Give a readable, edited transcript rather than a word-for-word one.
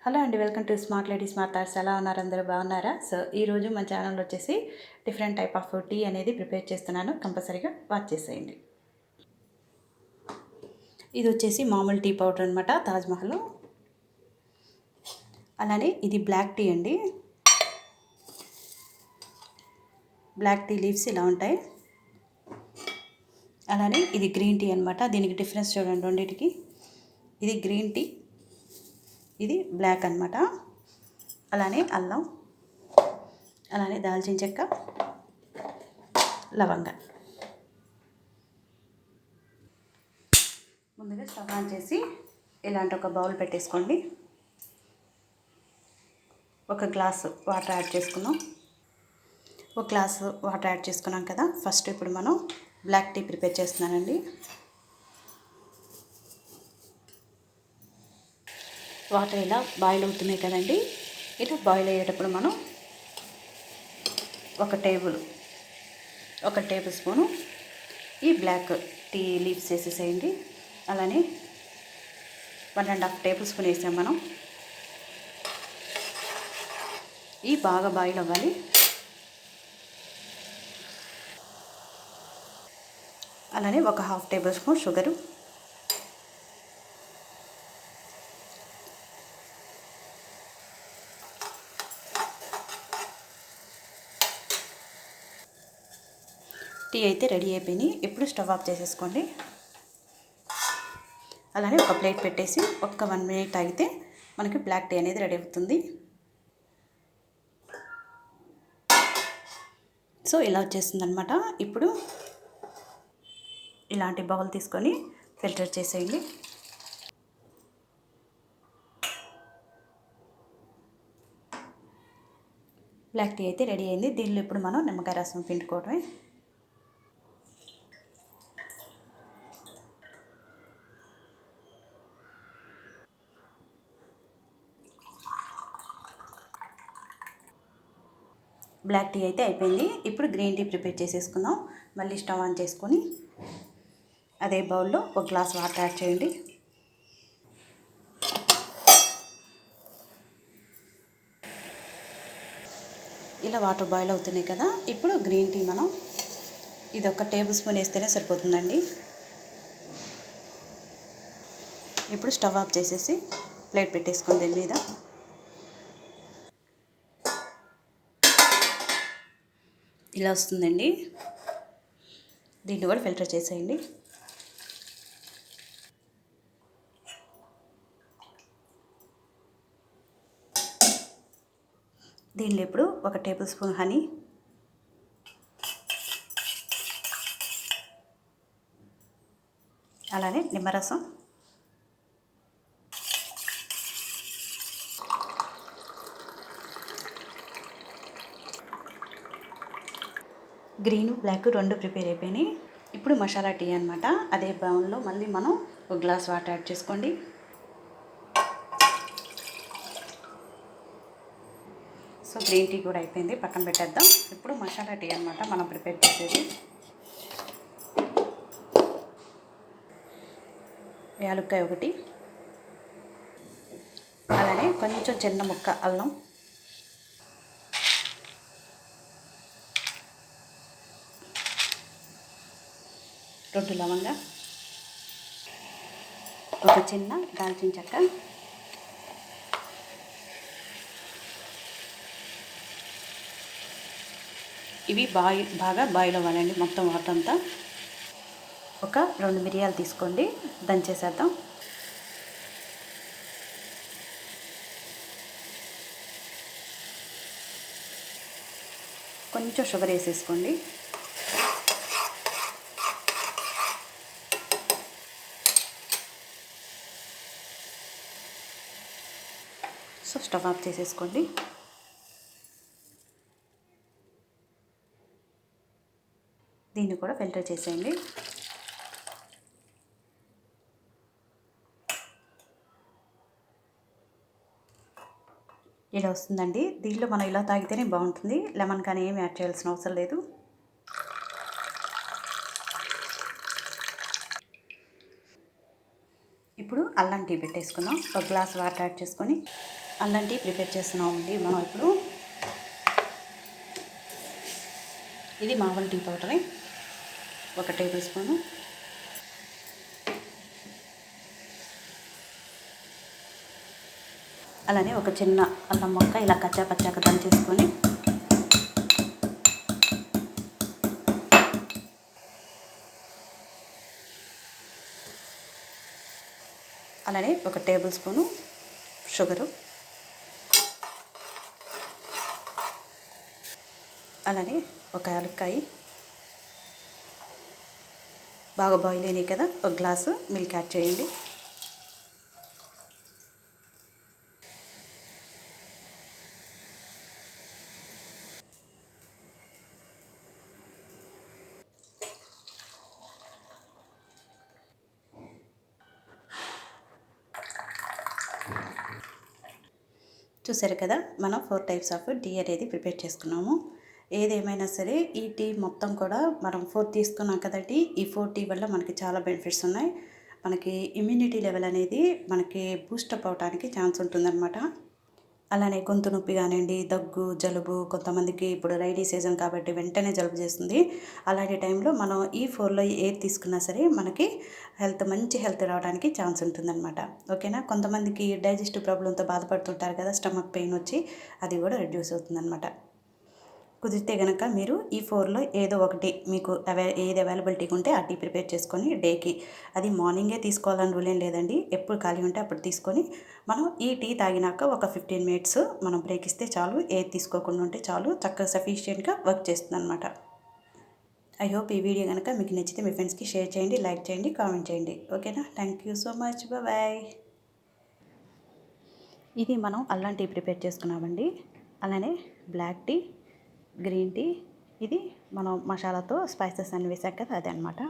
Hello అండి, welcome to smart lady smart thoughts. ఎలా ఉన్నారు? అందరూ బాగున్నారా? సో ఈరోజు మన ఛానల్లో వచ్చేసి డిఫరెంట్ టైప్ ఆఫ్ టీ అనేది ప్రిపేర్ చేస్తున్నాను. కంపల్సరీగా వాచ్ చేసేయండి. ఇది వచ్చేసి మామూలు టీ పౌడర్ అనమాట, తాజ్మహల్. అలానే ఇది బ్లాక్ టీ అండి. బ్లాక్ టీ లీవ్స్ ఇలా ఉంటాయి. అలానే ఇది గ్రీన్ టీ అనమాట. దీనికి డిఫరెన్స్ చూడండి రెండింటికి. ఇది గ్రీన్ టీ, ఇది బ్లాక్ అనమాట. అలానే అల్లం, అలానే దాల్చిన చెక్క, లవంగ. ముందుగా స్టవ్ ఆన్ చేసి ఇలాంటి ఒక బౌల్ పెట్టేసుకోండి. ఒక గ్లాసు వాటర్ యాడ్ చేసుకుందాం. ఒక గ్లాసు వాటర్ యాడ్ చేసుకున్నాం కదా. ఫస్ట్ ఇప్పుడు మనం బ్లాక్ టీ ప్రిపేర్ చేస్తున్నానండి. వాటర్ ఇలా బాయిల్ అవుతున్నాయి కదండి. ఇలా బాయిల్ అయ్యేటప్పుడు మనం ఒక టేబుల్ స్పూను ఈ బ్లాక్ టీ లీవ్స్ వేసేసేయండి. అలానే 1.5 టేబుల్ స్పూన్ వేసాం మనం. ఈ బాగా బాయిల్ అవ్వాలి. అలానే ఒక 1/2 టేబుల్ స్పూన్ షుగరు, టీ అయితే రెడీ అయిపోయినాయి. ఇప్పుడు స్టవ్ ఆఫ్ చేసేసుకోండి. అలానే ఒక ప్లేట్ పెట్టేసి ఒక్క 1 మినిట్ ఆగితే మనకి బ్లాక్ టీ అనేది రెడీ అవుతుంది. సో ఇలా వచ్చేస్తుంది అనమాట. ఇప్పుడు ఇలాంటి బౌల్ తీసుకొని ఫిల్టర్ చేసేయండి. బ్లాక్ టీ అయితే రెడీ అయింది. దీనిలో ఇప్పుడు మనం నిమ్మకాయ రసం పిండుకోవడమే. బ్లాక్ టీ అయితే అయిపోయింది. ఇప్పుడు గ్రీన్ టీ ప్రిపేర్ చేసేసుకుందాం. మళ్ళీ స్టవ్ ఆన్ చేసుకొని అదే బౌల్లో ఒక గ్లాస్ వాటర్ యాడ్ చేయండి. ఇలా వాటర్ బాయిల్ అవుతున్నాయి కదా. ఇప్పుడు గ్రీన్ టీ మనం ఇది ఒక టేబుల్ స్పూన్ వేస్తేనే సరిపోతుందండి. ఇప్పుడు స్టవ్ ఆఫ్ చేసేసి ప్లేట్ పెట్టేసుకోండి. దీని మీద ఇలా వస్తుందండి. దీన్ని కూడా ఫిల్టర్ చేసేయండి. దీనిలో ఇప్పుడు ఒక టేబుల్ స్పూన్ హనీ, అలానే నిమ్మరసం, గ్రీను బ్లాక్ రెండు ప్రిపేర్ అయిపోయినాయి. ఇప్పుడు మసాలా టీ అనమాట. అదే బౌల్లో మళ్ళీ మనం ఒక గ్లాస్ వాటర్ యాడ్ చేసుకోండి. సో గ్రీన్ టీ కూడా అయిపోయింది, పక్కన పెట్టేద్దాం. ఇప్పుడు మసాలా టీ అనమాట మనం ప్రిపేర్ చేసేది. యాలక్కాయ ఒకటి, అలానే కొంచెం చిన్న ముక్క అల్లం, రెండు లవంగ, ఒక చిన్న దాల్చిన చెక్క, ఇవి బాగా బాయిల్ అవ్వాలండి మొత్తం వాటర్ అంతా. ఒక 2 మిరియాలు తీసుకోండి, దంచేసేద్దాం. కొంచెం షుగర్ వేసేసుకోండి. సో స్టవ్ ఆఫ్ చేసేసుకోండి. దీన్ని కూడా ఫిల్టర్ చేసేయండి. ఇలా వస్తుందండి. దీనిలో మనం ఇలా తాగితేనే బాగుంటుంది. లెమన్ కానీ ఏమి యాడ్ చేయాల్సిన అవసరం లేదు. ఇప్పుడు అల్లం టీ పెట్టేసుకుందాం. ఒక గ్లాస్ వాటర్ యాడ్ చేసుకొని అల్లం టీ ప్రిపేర్ చేస్తున్నామండి మనం ఇప్పుడు. ఇది మామూలు టీ పౌడరే, 1 టేబుల్ స్పూను. అలానే ఒక చిన్న అల్లం ముక్క ఇలా కచ్చా పచ్చాక దంచేసుకొని అలానే 1 టేబుల్ స్పూను షుగరు, అలానే ఒక యాలక్కాయ, బాగా బాయిల్ అయినాయి కదా, ఒక గ్లాసు మిల్క్ యాడ్ చేయండి. చూసారు కదా, మనం 4 టైప్స్ ఆఫ్ టీ అనేది ప్రిపేర్ చేసుకున్నాము. ఏదేమైనా సరే ఈ టీ మొత్తం కూడా మనం 4 తీసుకున్నాం కదండి. ఈ 4 టీ వల్ల మనకి చాలా బెనిఫిట్స్ ఉన్నాయి. మనకి ఇమ్యూనిటీ లెవెల్ అనేది మనకి బూస్టప్ అవడానికి ఛాన్స్ ఉంటుందన్నమాట. అలానే గొంతు నొప్పి కానివ్వండి, దగ్గు, జలుబు, కొంతమందికి ఇప్పుడు రైనీ సీజన్ కాబట్టి వెంటనే జలుబు చేస్తుంది. అలాంటి టైంలో మనం ఈ 4లో ఏది తీసుకున్నా సరే మనకి మంచి హెల్త్ రావడానికి ఛాన్స్ ఉంటుందన్నమాట. ఓకేనా. కొంతమందికి డైజెస్టివ్ ప్రాబ్లంతో బాధపడుతుంటారు కదా, స్టమక్ పెయిన్ వచ్చి, అది కూడా రెడ్యూస్ అవుతుందన్నమాట. కుదిరితే కనుక మీరు ఈ 4లో ఏదో ఒకటి మీకు ఏది అవైలబిలిటీగా ఉంటే ఆ టీ ప్రిపేర్ చేసుకొని డేకి, అది మార్నింగే తీసుకోవాలని రూల్ ఏం లేదండి, ఎప్పుడు ఖాళీ ఉంటే అప్పుడు తీసుకొని మనం ఈ టీ తాగినాక ఒక 15 మినిట్స్ మనం బ్రేక్ ఇస్తే చాలు. ఏది తీసుకోకుండా ఉంటే చాలు, చక్కగా సఫిషియెంట్గా వర్క్ చేస్తుంది అనమాట. ఐ హోప్ ఈ వీడియో కనుక మీకు నచ్చితే మీ ఫ్రెండ్స్కి షేర్ చేయండి, లైక్ చేయండి, కామెంట్ చేయండి. ఓకేనా. Thank you so much. Bye. ఇది మనం అల్లం టీ ప్రిపేర్ చేసుకున్నామండి. అలానే బ్లాక్ టీ, గ్రీన్ టీ, ఇది మనం మసాలాతో స్పైసెస్ అన్ని వేసాక కదా, అదే అనమాట.